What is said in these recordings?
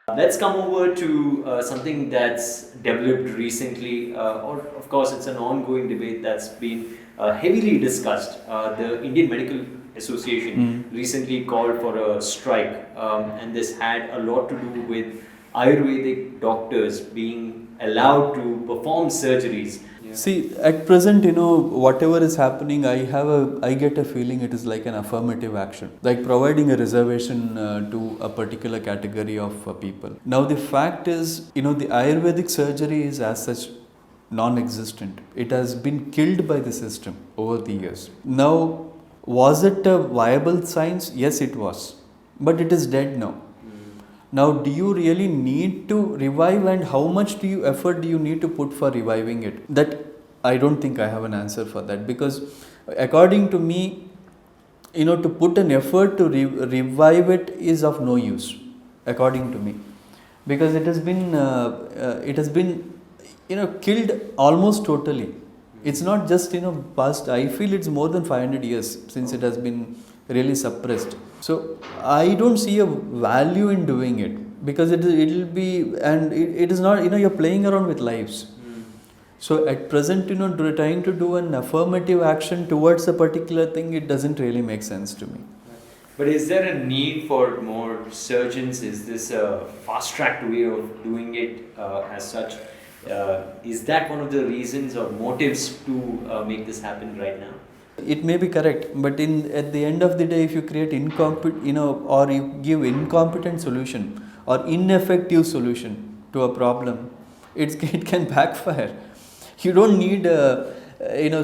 Let's come over to something that's developed recently, or of course, it's an ongoing debate that's been heavily discussed. The Indian Medical Association recently called for a strike, and this had a lot to do with Ayurvedic doctors being allowed to perform surgeries. See, at present, whatever is happening, I get a feeling it is like an affirmative action, like providing a reservation to a particular category of people. Now, the fact is, the Ayurvedic surgery is as such non-existent. It has been killed by the system over the years. Now, was it a viable science? Yes, it was, but it is dead now. Now, do you really need to revive, and how much effort do you need to put for reviving it? That I don't think I have an answer for that, because according to me, to put an effort to revive it is of no use, according to me, because it has been killed almost totally. It's not just past. I feel it's more than 500 years since it has been really suppressed. So I don't see a value in doing it, because it'll be, and it is not, you're playing around with lives. So at present, trying to do an affirmative action towards a particular thing, it doesn't really make sense to me. But is there a need for more surgeons? Is this a fast-tracked way of doing it as such? Is that one of the reasons or motives to make this happen right now? It may be correct, but at the end of the day, if you create or you give incompetent solution or ineffective solution to a problem, it can backfire. You don't need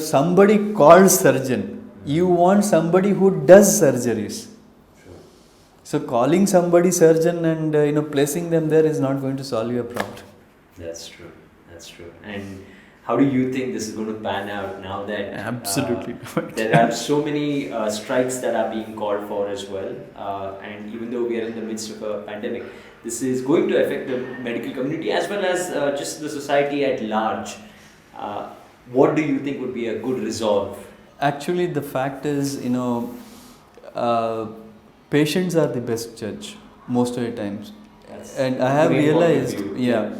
somebody called surgeon. You want somebody who does surgeries. So calling somebody surgeon and placing them there is not going to solve your problem. That's true. That's true. And how do you think this is going to pan out now that Absolutely. there are so many strikes that are being called for as well? And even though we are in the midst of a pandemic, this is going to affect the medical community as well as just the society at large. What do you think would be a good resolve? Actually, the fact is, patients are the best judge most of the times. That's And I have great point of realized, view. yeah.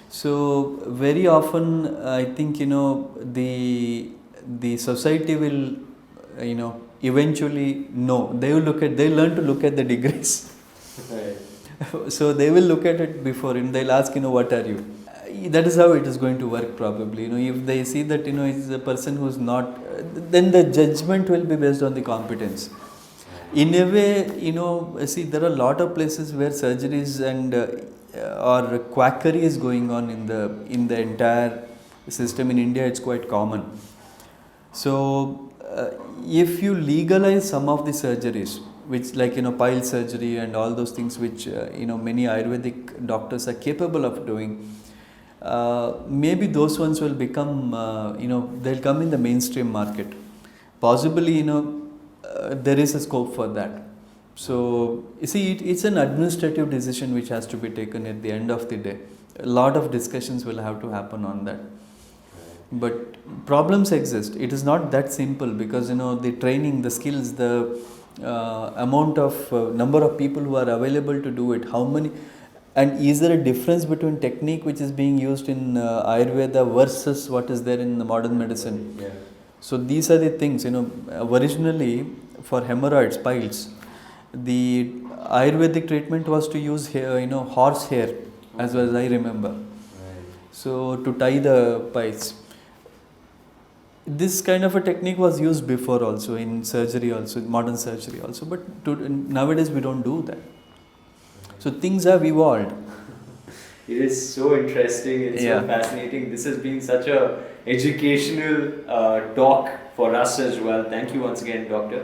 So very often, I think the society will, eventually know. They learn to look at the degrees. Right. So they will look at it before, and they'll ask, what are you? That is how it is going to work probably. If they see that it's a person who's not, then the judgment will be based on the competence. In a way, see, there are a lot of places where surgeries and or quackery is going on in the entire system. In India, it's quite common. So if you legalize some of the surgeries, which like pile surgery and all those things, which many Ayurvedic doctors are capable of doing, maybe those ones will become they'll come in the mainstream market. Possibly there is a scope for that. So you see, it's an administrative decision which has to be taken at the end of the day. A lot of discussions will have to happen on that. But problems exist. It is not that simple, because the training, the skills, the amount of number of people who are available to do it, how many, and is there a difference between technique which is being used in Ayurveda versus what is there in the modern medicine? Yeah. So these are the things. Originally for hemorrhoids, piles, the Ayurvedic treatment was to use hair, horse hair, as well as I remember. Right. So to tie the piles. This kind of a technique was used before also in surgery, also in modern surgery also, but nowadays we don't do that. So things have evolved. It is so interesting and so fascinating. This has been such a educational talk for us as well. Thank you once again, Doctor.